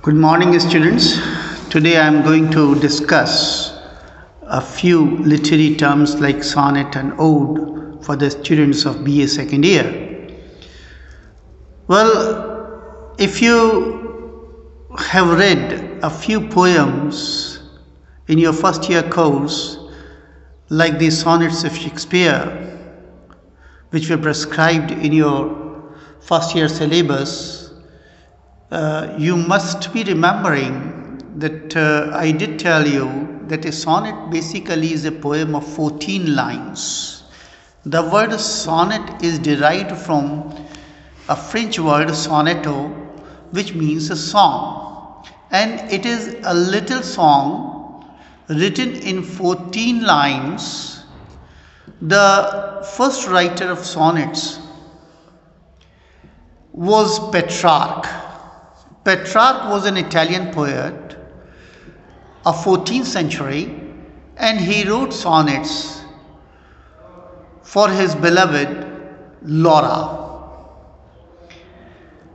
Good morning, students. Today I am going to discuss a few literary terms like sonnet and ode for the students of BA second year. Well, if you have read a few poems in your first year course, like the sonnets of Shakespeare, which were prescribed in your first year syllabus, you must be remembering that I did tell you that a sonnet basically is a poem of 14 lines. The word sonnet is derived from a French word sonneto, which means a song, and it is a little song written in 14 lines. The first writer of sonnets was Petrarch. Petrarch was an Italian poet of 14th century, and he wrote sonnets for his beloved Laura.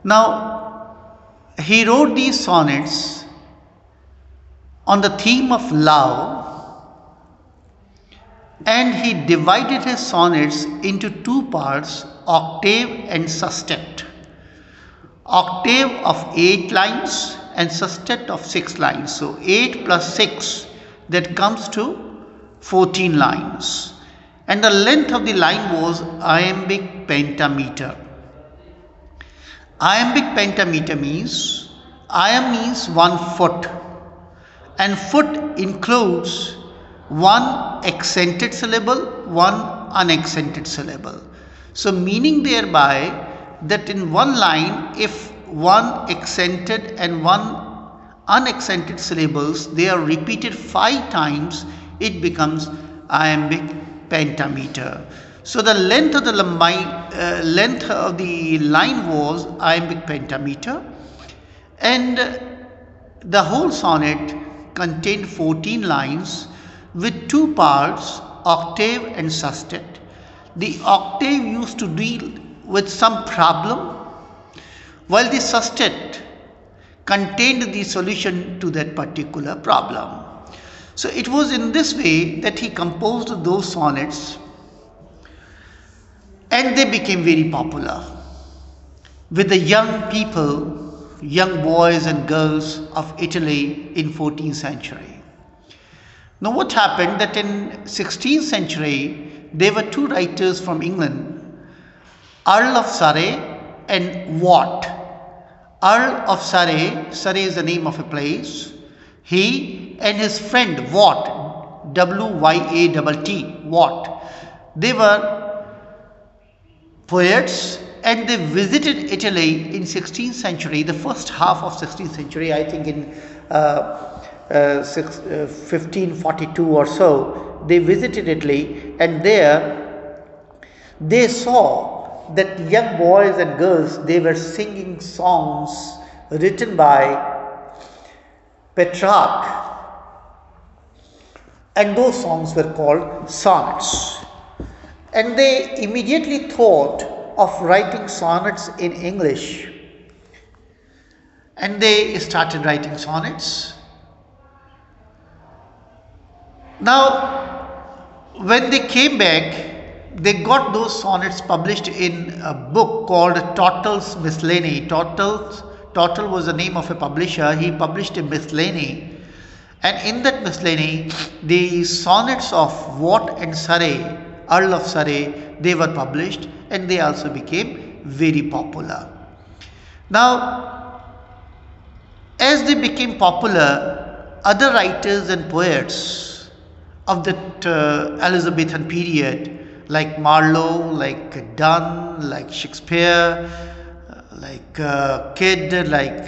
Now, he wrote these sonnets on the theme of love, and he divided his sonnets into two parts, octave and sestet. Octave of 8 lines and sestet of 6 lines. So 8 plus 6, that comes to 14 lines. And the length of the line was iambic pentameter. Iambic pentameter means, iamb means 1 foot, and foot includes one accented syllable, one unaccented syllable. So meaning thereby that in one line, if one accented and one unaccented syllables, they are repeated 5 times, it becomes iambic pentameter. So the length of the line was iambic pentameter, and the whole sonnet contained 14 lines with 2 parts, octave and sestet. The octave used to deal with some problem, while the sestet contained the solution to that particular problem. So it was in this way that he composed those sonnets, and they became very popular with the young people, young boys and girls of Italy in 14th century. Now what happened that in 16th century there were 2 writers from England, Earl of Surrey and Watt. Earl of Surrey, Surrey is the name of a place, he and his friend Watt, W-Y-A-T-T, Watt, they were poets, and they visited Italy in 16th century, the first half of 16th century, I think in 1542 or so, they visited Italy, and there they saw that young boys and girls, they were singing songs written by Petrarch, and those songs were called sonnets. And they immediately thought of writing sonnets in English, and they started writing sonnets. Now, when they came back, they got those sonnets published in a book called Tottel's Miscellany. Tottel was the name of a publisher. He published a miscellany, and in that miscellany, the sonnets of Watt and Surrey, Earl of Surrey, they were published, and they also became very popular. Now, as they became popular, other writers and poets of that Elizabethan period, like Marlowe, like Donne, like Shakespeare, like Kidd, like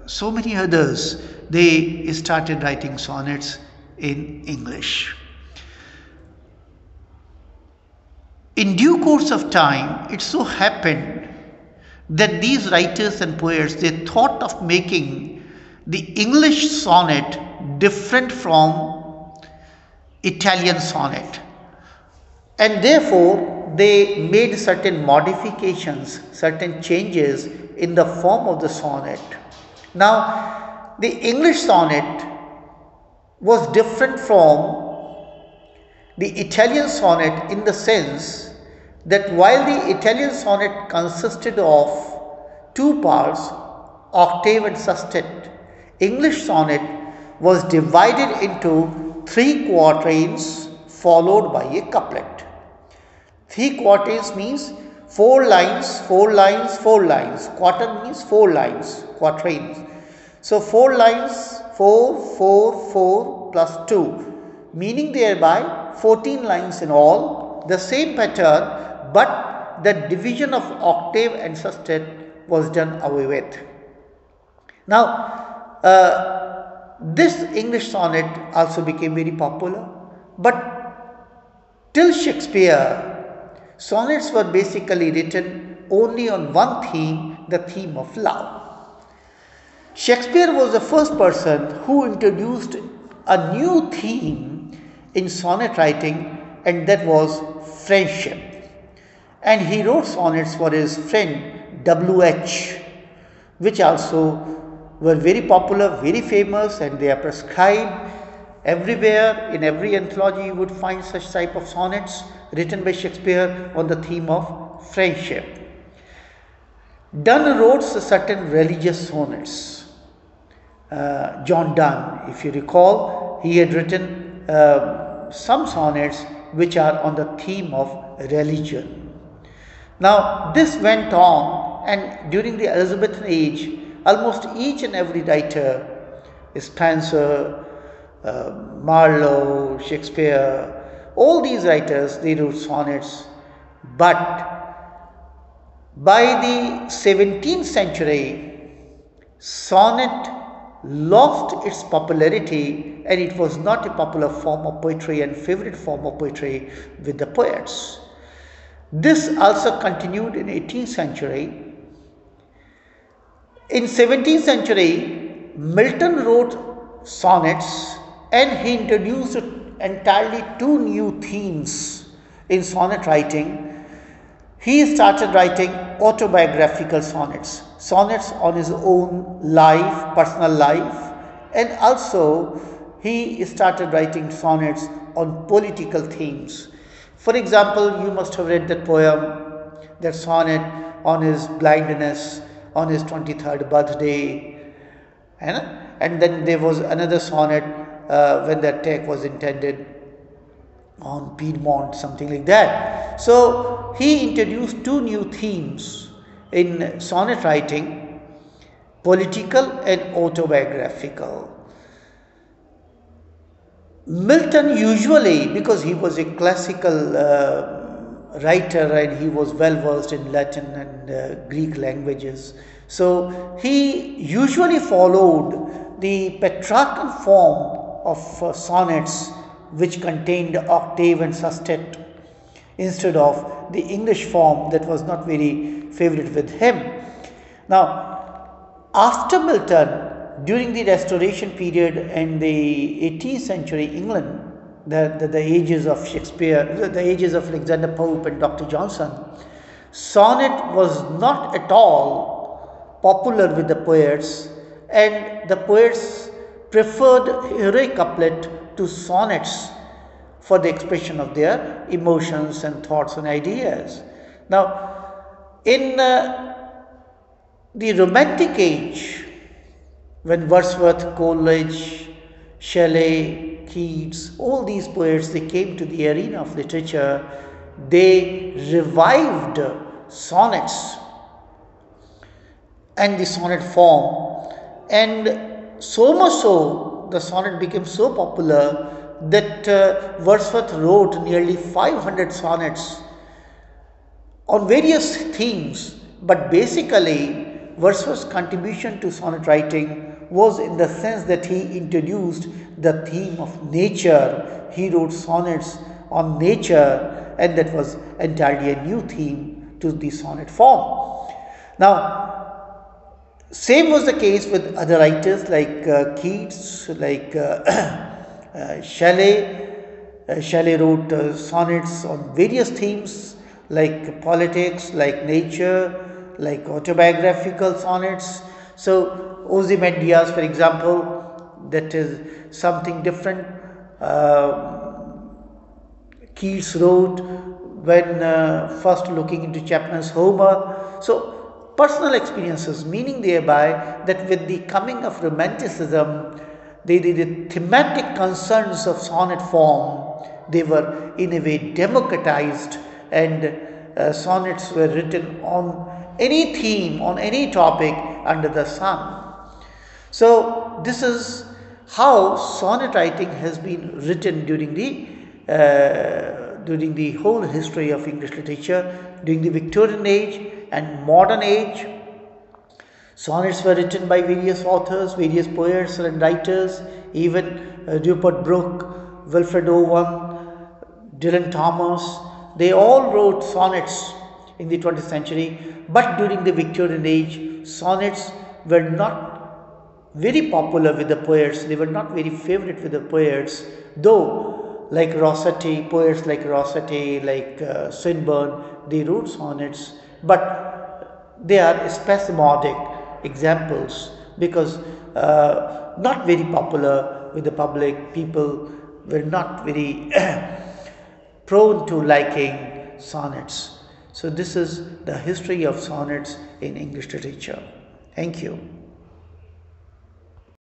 so many others, they started writing sonnets in English. In due course of time, it so happened that these writers and poets, they thought of making the English sonnet different from Italian sonnet, and therefore they made certain modifications, certain changes in the form of the sonnet. Now, the English sonnet was different from the Italian sonnet in the sense that while the Italian sonnet consisted of two parts, octave and sestet, English sonnet was divided into three quatrains followed by a couplet. Three quatrains means 4 lines, 4 lines, 4 lines. Quatrain means 4 lines, quatrains. So 4 lines, 4 plus 2, meaning thereby 14 lines in all, the same pattern, but the division of octave and sestet was done away with. Now, this English sonnet also became very popular, but till Shakespeare, sonnets were basically written only on one theme, the theme of love. Shakespeare was the first person who introduced a new theme in sonnet writing, and that was friendship. And he wrote sonnets for his friend W.H., which also were very popular, very famous, and they are prescribed everywhere. In every anthology you would find such type of sonnets written by Shakespeare on the theme of friendship. Donne wrote certain religious sonnets. John Donne, if you recall, he had written some sonnets which are on the theme of religion. Now, this went on, and during the Elizabethan age, almost each and every writer, Spenser, Marlowe, Shakespeare, all these writers, they wrote sonnets. But by the 17th century, sonnet lost its popularity, and it was not a popular form of poetry and favorite form of poetry with the poets. This also continued in 18th century. In 17th century, Milton wrote sonnets, and he introduced entirely two new themes in sonnet writing. He started writing autobiographical sonnets, sonnets on his own life, personal life, and also he started writing sonnets on political themes. For example, you must have read that poem, that sonnet on his blindness, on his 23rd birthday, and then there was another sonnet when the attack was intended on Piedmont, something like that. So he introduced two new themes in sonnet writing, political and autobiographical. Milton usually, because he was a classical writer and he was well versed in Latin and Greek languages, so he usually followed the Petrarchan form of sonnets which contained octave and sestet instead of the English form that was not very favorite with him. Now, after Milton, during the Restoration period and the 18th century England, the ages of Shakespeare, the ages of Alexander Pope and Dr. Johnson, sonnet was not at all popular with the poets, and the poets preferred heroic couplet to sonnets for the expression of their emotions and thoughts and ideas. Now, in the Romantic age, when Wordsworth, Coleridge, Shelley, Keats, all these poets, they came to the arena of literature, they revived sonnets and the sonnet form, and so much so the sonnet became so popular that Wordsworth wrote nearly 500 sonnets on various themes. But basically, Wordsworth's contribution to sonnet writing was in the sense that he introduced the theme of nature. He wrote sonnets on nature, and that was entirely a new theme to the sonnet form. Now, same was the case with other writers like Keats, like Shelley. Shelley wrote sonnets on various themes like politics, like nature, like autobiographical sonnets. So Ozymandias, for example, that is something different. Keats wrote when first looking into Chapman's Homer. So, personal experiences, meaning thereby that with the coming of Romanticism, the thematic concerns of sonnet form, they were in a way democratized, and sonnets were written on any theme, on any topic under the sun. So, this is how sonnet writing has been written during the whole history of English literature, during the Victorian age and modern age. Sonnets were written by various authors, various poets and writers, even Rupert Brooke, Wilfred Owen, Dylan Thomas. They all wrote sonnets in the 20th century, but during the Victorian age, sonnets were not very popular with the poets. They were not very favorite with the poets, though like Rossetti, poets like Rossetti, like Swinburne, they wrote sonnets, but they are spasmodic examples because not very popular with the public. People were not very prone to liking sonnets. So this is the history of sonnets in English literature. Thank you.